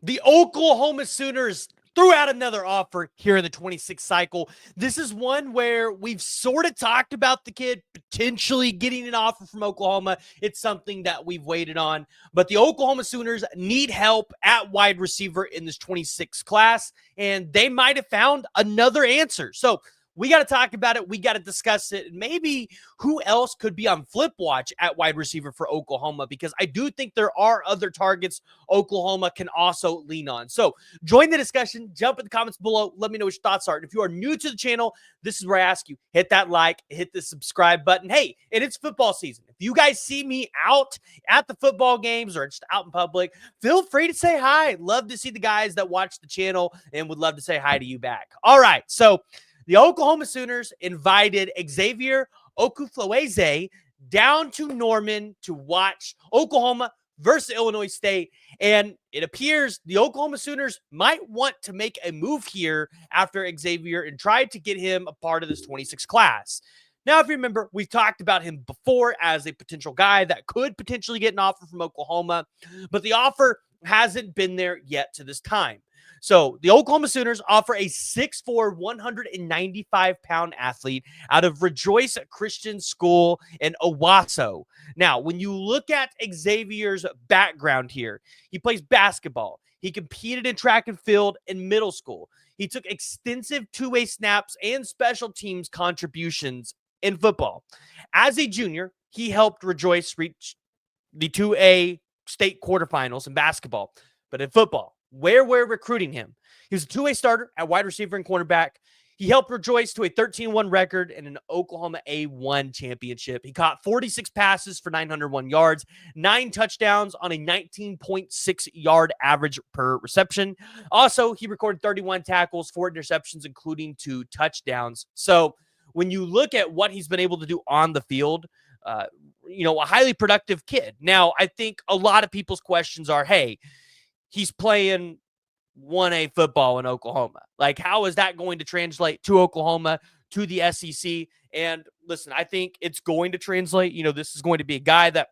The Oklahoma Sooners threw out another offer here in the 26th cycle. This is one where we've sort of talked about the kid potentially getting an offer from Oklahoma. It's something that we've waited on. But the Oklahoma Sooners need help at wide receiver in this 26th class, and they might have found another answer. So we got to talk about it. We got to discuss it. Maybe who else could be on flip watch at wide receiver for Oklahoma, because I do think there are other targets Oklahoma can also lean on. So join the discussion. Jump in the comments below. Let me know what your thoughts are. And if you are new to the channel, this is where I ask you, hit that like, hit the subscribe button. Hey, and it's football season. If you guys see me out at the football games or just out in public, feel free to say hi. Love to see the guys that watch the channel and would love to say hi to you back. All right, so the Oklahoma Sooners invited Xavier Okwufulueze down to Norman to watch Oklahoma versus Illinois State. And it appears the Oklahoma Sooners might want to make a move here after Xavier and try to get him a part of this 26 class. Now, if you remember, we've talked about him before as a potential guy that could potentially get an offer from Oklahoma, but the offer hasn't been there yet to this time. So the Oklahoma Sooners offer a 6'4", 195-pound athlete out of Rejoice Christian School in Owasso. Now, when you look at Xavier's background here, he plays basketball. He competed in track and field in middle school. He took extensive two-way snaps and special teams contributions in football. As a junior, he helped Rejoice reach the 2A state quarterfinals in basketball. But in football, where we're recruiting him, he was a two-way starter at wide receiver and cornerback. He helped Rejoice to a 13-1 record and an Oklahoma A1 championship. He caught 46 passes for 901 yards, 9 touchdowns on a 19.6-yard average per reception. Also, he recorded 31 tackles, 4 interceptions, including 2 touchdowns. So when you look at what he's been able to do on the field, a highly productive kid. Now, I think a lot of people's questions are, hey, he's playing 1A football in Oklahoma. Like, how is that going to translate to Oklahoma, to the SEC? And listen, I think it's going to translate. This is going to be a guy that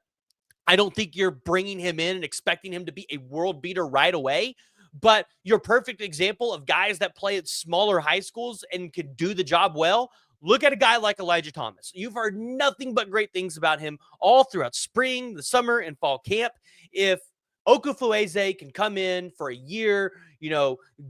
I don't think you're bringing him in and expecting him to be a world beater right away. But you're a perfect example of guys that play at smaller high schools and can do the job well. Look at a guy like Elijah Thomas. You've heard nothing but great things about him all throughout spring, the summer, and fall camp. If Okwufulueze can come in for a year,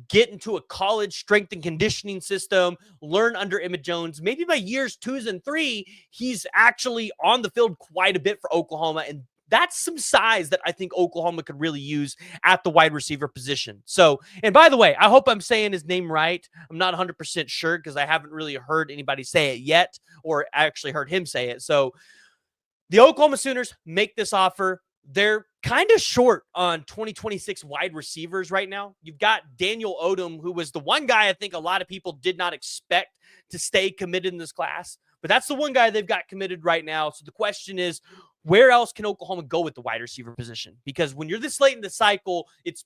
get into a college strength and conditioning system, learn under Emmett Jones. Maybe by years 2 and 3, he's actually on the field quite a bit for Oklahoma. And that's some size that I think Oklahoma could really use at the wide receiver position. So, and by the way, I hope I'm saying his name right. I'm not 100% sure because I haven't really heard anybody say it yet, or actually heard him say it. So the Oklahoma Sooners make this offer. They're kind of short on 2026 wide receivers right now. You've got Daniel Odom, who was the one guy I think a lot of people did not expect to stay committed in this class, but that's the one guy they've got committed right now. So the question is, where else can Oklahoma go with the wide receiver position? Because when you're this late in the cycle, it's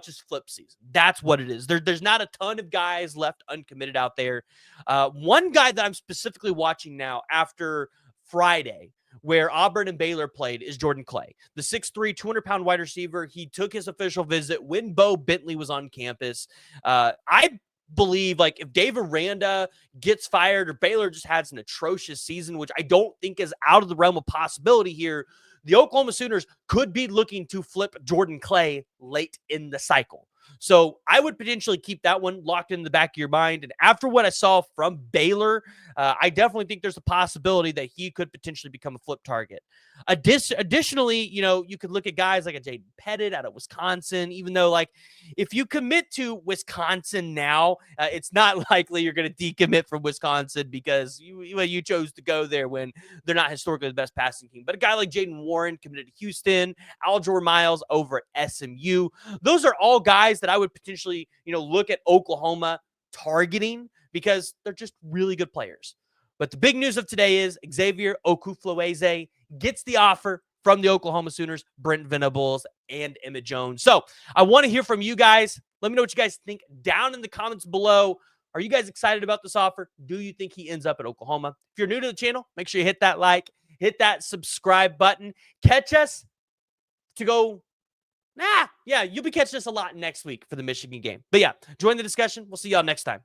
just flip season. That's what it is. There's not a ton of guys left uncommitted out there. One guy that I'm specifically watching now after Friday, where Auburn and Baylor played, is Jordan Clay, the 6'3", 200-pound wide receiver. He took his official visit when Bo Bentley was on campus. I believe, if Dave Aranda gets fired or Baylor just has an atrocious season, which I don't think is out of the realm of possibility here, the Oklahoma Sooners could be looking to flip Jordan Clay late in the cycle. So I would potentially keep that one locked in the back of your mind. And after what I saw from Baylor, I definitely think there's a possibility that he could potentially become a flip target. Additionally, you could look at guys like a Jaden Pettit out of Wisconsin, even though, if you commit to Wisconsin now, it's not likely you're going to decommit from Wisconsin because you chose to go there when they're not historically the best passing team. But a guy like Jaden Warren committed to Houston, Aljor Miles over at SMU. Those are all guys that I would potentially, look at Oklahoma targeting because they're just really good players. But the big news of today is Xavier Okwufulueze gets the offer from the Oklahoma Sooners, Brent Venables, and Emmett Jones. So I want to hear from you guys. Let me know what you guys think down in the comments below. Are you guys excited about this offer? Do you think he ends up at Oklahoma? If you're new to the channel, make sure you hit that like, hit that subscribe button. Catch us to go Yeah, you'll be catching us a lot next week for the Michigan game. But yeah, join the discussion. We'll see y'all next time.